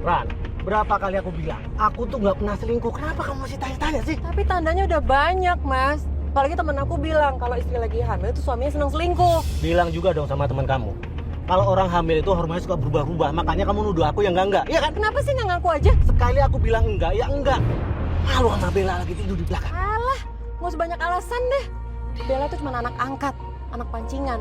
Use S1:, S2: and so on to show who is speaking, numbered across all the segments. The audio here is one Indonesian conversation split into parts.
S1: Ran, berapa kali aku bilang, aku tuh nggak pernah selingkuh. Kenapa kamu masih tanya-tanya sih?
S2: Tapi tandanya udah banyak, Mas. Apalagi temen aku bilang kalau istri lagi hamil itu suaminya senang selingkuh.
S1: Bilang juga dong sama teman kamu. Kalau orang hamil itu hormonnya suka berubah-ubah, makanya kamu nuduh aku yang enggak. Iya kan?
S2: Kenapa sih nggak ngaku aja?
S1: Sekali aku bilang enggak, ya enggak. Malu sama Bella lagi tidur di belakang.
S2: Alah, nggak usah banyak alasan deh. Bella tuh cuma anak angkat, anak pancingan.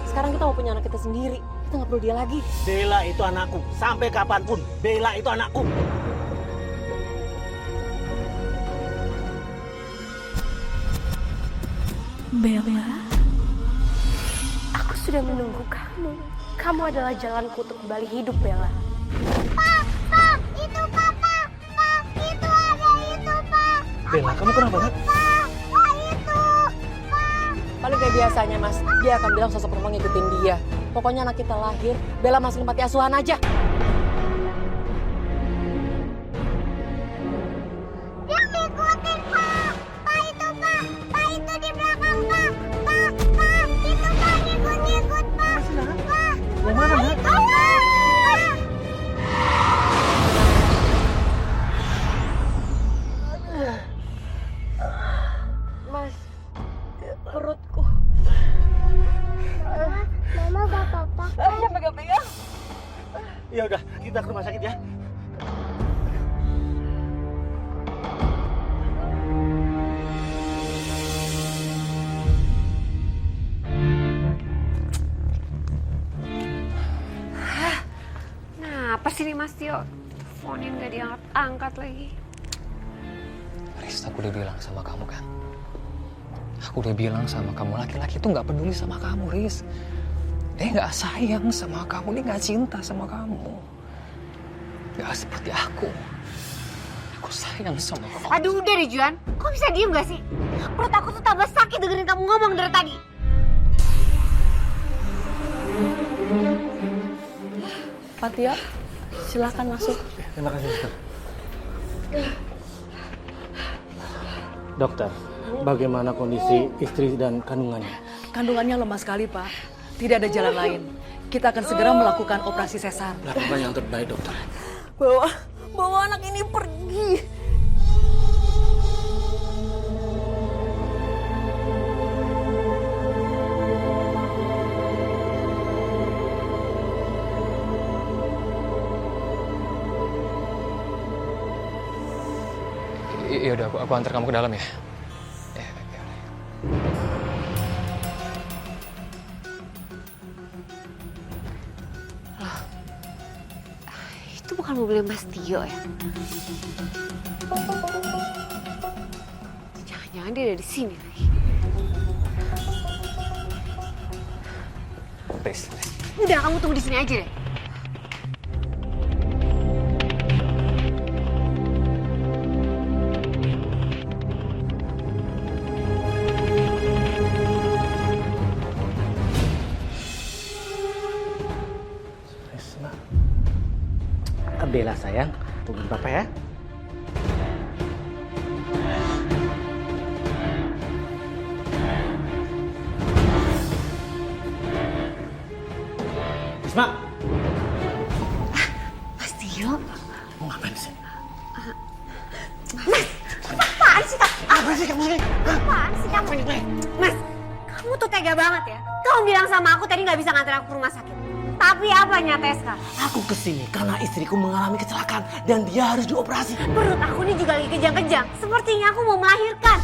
S2: Sekarang kita mau punya anak kita sendiri. Kita nggak perlu dia lagi.
S1: Bella itu anakku. Sampai kapanpun, Bella itu anakku.
S3: Bella, aku sudah menunggu kamu. Kamu adalah jalanku untuk kembali hidup, Bella.
S4: Pak, itu Papa. Pak, itu ada itu, Pak.
S1: Bella, kamu kenapa, Nak?
S4: Pak, itu. Pak.
S2: Paling kayak biasanya, Mas. Dia akan bilang sosok perempuan ngikutin dia. Pokoknya anak kita lahir, Bella masukin panti asuhan aja.
S4: Dia ngikutin, Pak. Pak, itu, Pak. Pak, itu di belakang, Pak. Pak, itu, Pak. Ngikut, Pak. Pak.
S1: Yang mana, Nak?
S4: Pak.
S2: Mas, perutku.
S4: Mama gak apa-apa.
S2: Jangan pegang-pegang.
S1: Ya udah, kita ke rumah sakit ya.
S3: Nah, apa sih nih Mas Tio? Teleponin gak diangkat-angkat lagi.
S5: Riz, aku udah bilang sama kamu kan. Aku udah bilang sama kamu, laki-laki itu nggak peduli sama kamu, Riz. Dia nggak sayang sama kamu, dia nggak cinta sama kamu. Nggak seperti aku. Aku sayang sama kamu.
S3: Aduh udah deh Juan, kok bisa diem gak sih? Perut aku tuh tambah sakit dengerin kamu ngomong dari tadi.
S2: Pak Tio, silakan masuk.
S1: Terima kasih, dokter. Dokter, bagaimana kondisi istri dan kandungannya?
S6: Kandungannya lemah sekali, Pak. Tidak ada jalan lain. Kita akan segera melakukan operasi sesar.
S1: Lakukan yang terbaik, dokter.
S2: Bawa anak ini pergi.
S5: Iya udah, aku antar kamu ke dalam ya. Ya, ya.
S3: Itu bukan mobilnya Mas Tio ya? Jangan-jangan dia ada di sini lagi.
S5: Riz.
S3: Udah kamu tunggu di sini aja deh.
S1: Risma. Bella sayang, tungguin papa ya. Risma,
S3: Mas Tio?
S1: mau ngapain sih?
S3: Apaan sih Kak?
S1: Apa sih kamu sih?
S3: Apaan sih kamu? Mas, kamu tuh tega banget ya. Kamu bilang sama aku tadi nggak bisa nganter aku ke rumah sakit. Tapi apa nyatanya sekarang?
S1: Aku kesini karena istriku mengalami kecelakaan dan dia harus dioperasi.
S3: Perut aku ini juga lagi kejang-kejang. Sepertinya aku mau melahirkan.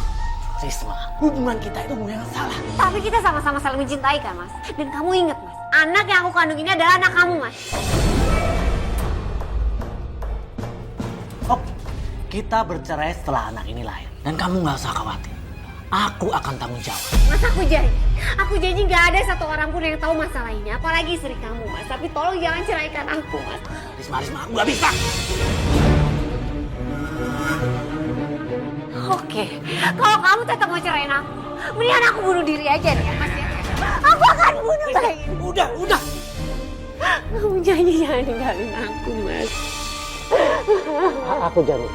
S1: Risma, hubungan kita itu hubungan yang salah.
S3: Tapi kita sama-sama saling mencintai kan Mas? Dan kamu inget Mas, anak yang aku kandung ini adalah anak kamu Mas.
S1: Oh, kita bercerai setelah anak ini lahir. Dan kamu nggak usah khawatir. Aku akan tanggung jawab.
S3: Mas aku janji gak ada satu orang pun yang tahu masalah ini. Apalagi istri kamu Mas. Tapi tolong jangan ceraikan aku Mas.
S1: Risma, aku nggak bisa.
S3: Oke, kalau kamu tetap mau cerain aku, mendingan aku bunuh diri aja deh ya Mas ya. Aku akan bunuh bayi ini.
S1: Udah.
S3: Kamu janji jangan ninggalin aku Mas.
S1: Aku janji.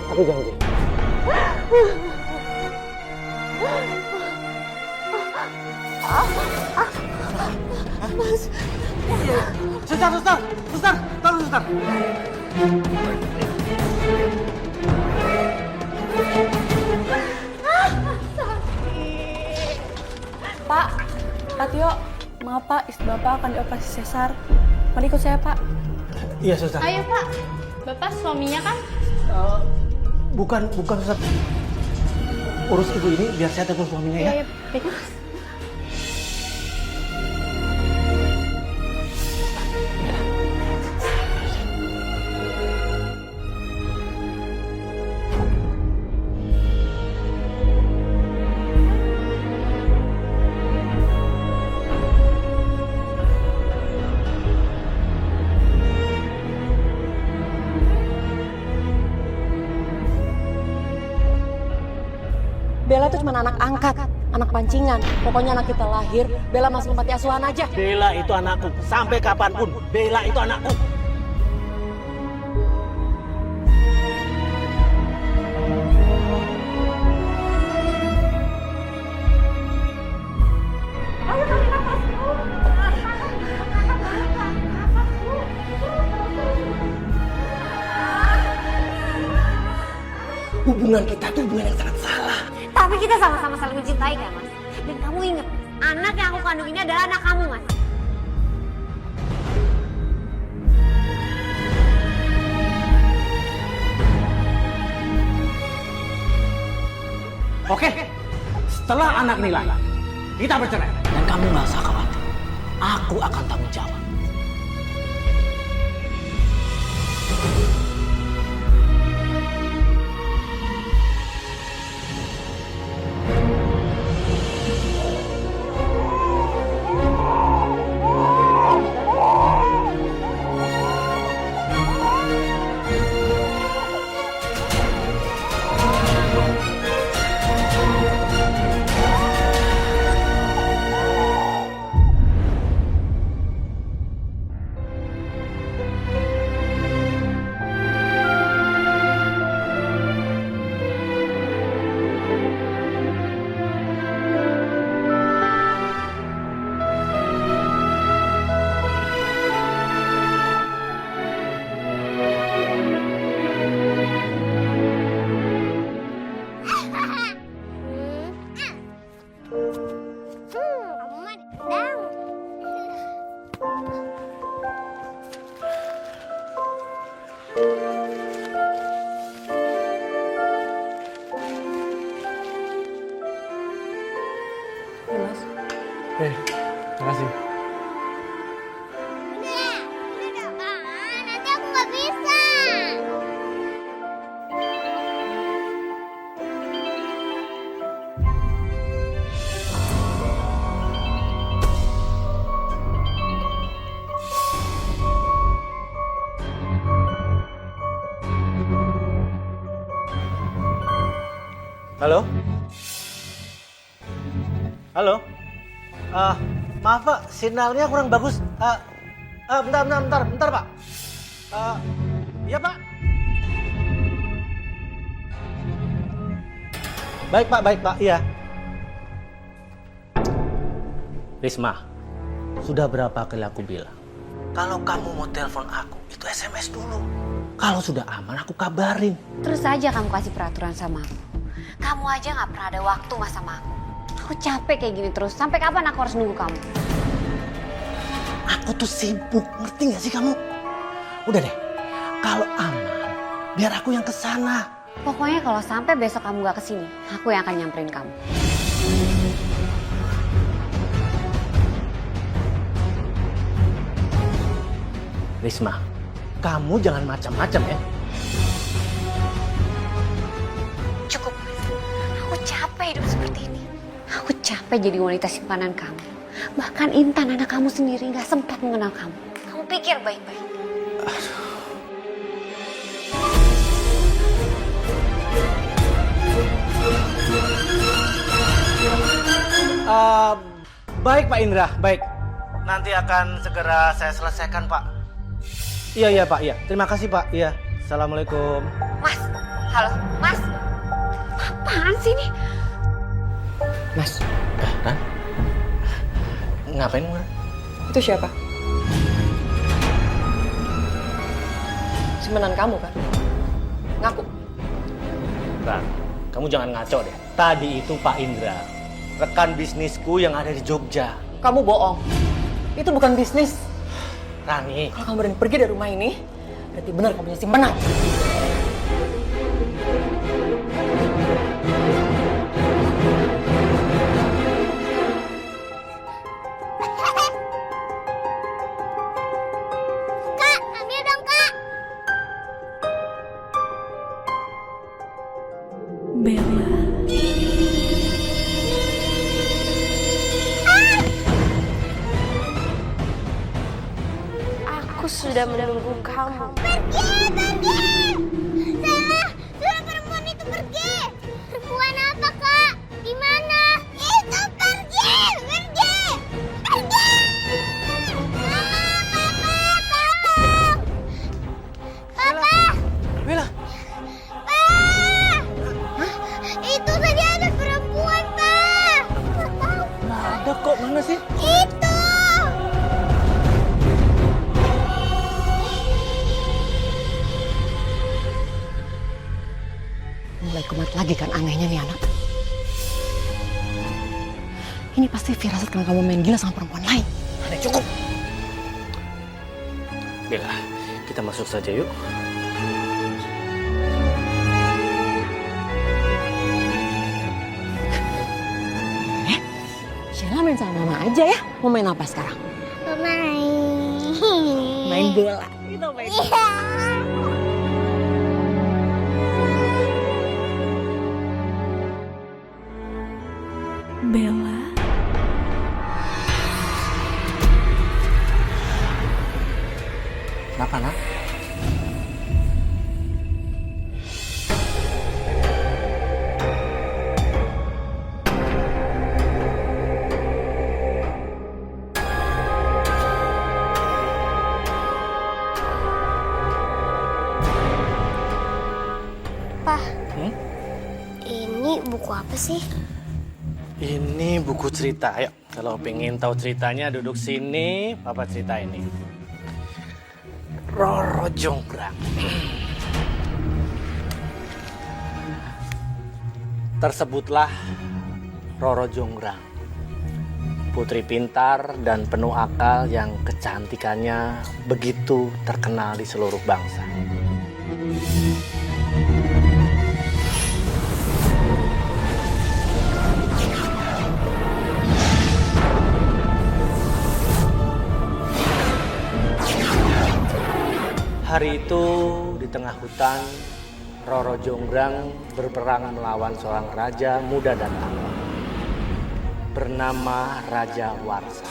S3: Mas.
S1: Suster, tolong suster.
S7: Pak Tio, maaf Pak, istri Bapak akan dioperasi sesar. Mari ikut saya Pak.
S1: Iya, Suster.
S7: Ayo Pak, Bapak suaminya kan?
S1: Bukan, Suster. Urus ibu ini biar saya telepon suaminya ya.
S7: Iya, baik Mas.
S2: Bella tuh cuma anak angkat, anak pancingan. Pokoknya anak kita lahir, Bella masuk panti asuhan aja.
S1: Bella itu anakku. Sampai kapanpun, Bella itu anakku. Hubungan kita tuh hubungan yang sangat salah.
S3: Tapi kita sama-sama saling mencintai kan Mas? Dan kamu ingat, anak yang aku kandung ini adalah anak kamu Mas.
S1: Oke, setelah anak ini lahir, kita bercerai. Dan kamu nggak usah khawatir. Aku akan tanggung jawab.
S4: Kamu mah dendam.
S1: Makasih.
S4: Udah dong. Nanti aku nggak bisa.
S1: Halo? Halo? Maaf Pak, sinyalnya kurang bagus. Bentar Pak. Iya Pak. Baik Pak, iya. Risma, sudah berapa kali aku bilang, kalau kamu mau telepon aku, itu SMS dulu. Kalau sudah aman, aku kabarin.
S3: Terus aja kamu kasih peraturan sama aku. Kamu aja gak pernah ada waktu Mas sama aku. Aku capek kayak gini terus. Sampai kapan aku harus nunggu kamu?
S1: Aku tuh sibuk, ngerti gak sih kamu? Udah deh, kalau aman, biar aku yang kesana.
S3: Pokoknya kalau sampai besok kamu gak kesini, aku yang akan nyamperin kamu.
S1: Risma, kamu jangan macam-macam ya.
S3: Cukup, aku capek hidup seperti ini. Aku capek jadi wanita simpanan kamu. Bahkan Intan, anak kamu sendiri, gak sempat mengenal kamu. Kamu pikir baik-baik.
S1: Baik Pak Indra, baik. Nanti akan segera saya selesaikan Pak. Iya Pak, iya. Terima kasih Pak, iya. Assalamualaikum.
S3: Mas, halo, Mas. Apaan sih ini?
S1: Mas, Ran? Ngapain Mas?
S6: Itu siapa?
S2: simpanan kamu kan? Ngaku.
S1: Ran, kamu jangan ngaco deh. Tadi itu Pak Indra, rekan bisnisku yang ada di Jogja.
S2: Kamu bohong. Itu bukan bisnis.
S1: Rani,
S2: Kalau kamu berani pergi dari rumah ini, berarti benar kamu punya simpanan.
S4: Kak, ambil dong kak.
S7: Bella.
S4: Aku sudah menunggu kamu. Pergi. Suruh perempuan itu pergi. Perempuan apa kak? Di mana? Itu pergi. Papa.
S1: Bella,
S4: Itu tadi ada perempuan, Pak.
S1: nggak ada kok. Mana sih?
S4: Itu.
S2: Mulai kumat lagi kan anehnya nih anak. Ini pasti firasat karena kamu main gila sama perempuan lain.
S1: Rani, cukup. Bella, kita masuk saja yuk.
S2: Sheila main sama mama aja ya. Mau main apa sekarang?
S4: Main.
S2: Main bola. Kita main.
S4: Iya.
S7: Bella.
S1: Kenapa, nak?
S4: Pak,
S1: Hmm?
S4: ini buku apa sih?
S1: Ini buku cerita. Ayo, kalau pengen tahu ceritanya duduk sini, Papa cerita ini. Roro Jonggrang. Tersebutlah Roro Jonggrang, putri pintar dan penuh akal yang kecantikannya begitu terkenal di seluruh bangsa. Hari itu di tengah hutan, Roro Jonggrang berperang melawan seorang raja muda dan tampan bernama Raja Warsa.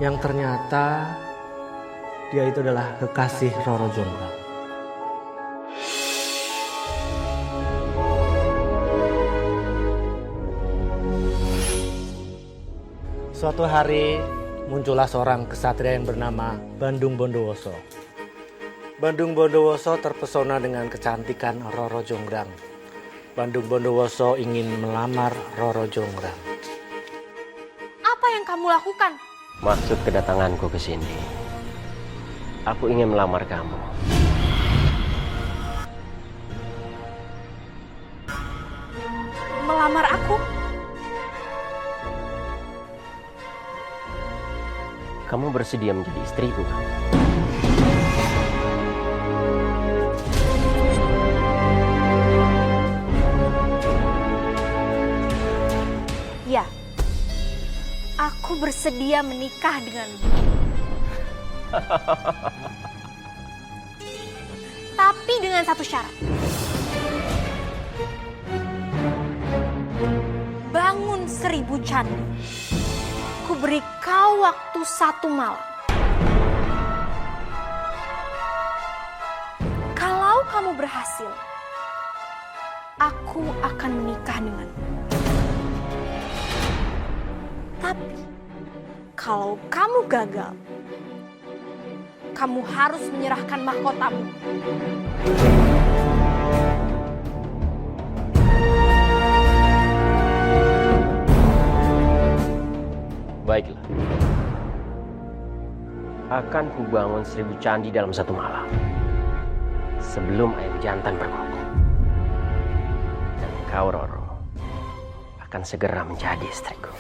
S1: Yang ternyata dia itu adalah kekasih Roro Jonggrang. Suatu hari muncullah seorang kesatria yang bernama Bandung Bondowoso. Bandung Bondowoso terpesona dengan kecantikan Roro Jonggrang. Bandung Bondowoso ingin melamar Roro Jonggrang.
S8: Apa yang kamu lakukan?
S9: Maksud kedatanganku ke sini, aku ingin melamar kamu.
S8: Melamar aku?
S9: Kamu bersedia menjadi istriku?
S8: Ya. Aku bersedia menikah denganmu. Tapi dengan satu syarat. Bangun 1000 candi. Ku beri kau waktu 1 malam. Kalau kamu berhasil, aku akan menikah denganmu. Tapi, kalau kamu gagal, kamu harus menyerahkan mahkotamu.
S9: akan kubangun 1000 candi dalam satu malam. Sebelum ayam jantan berkokok. Dan kau, Roro, akan segera menjadi istriku.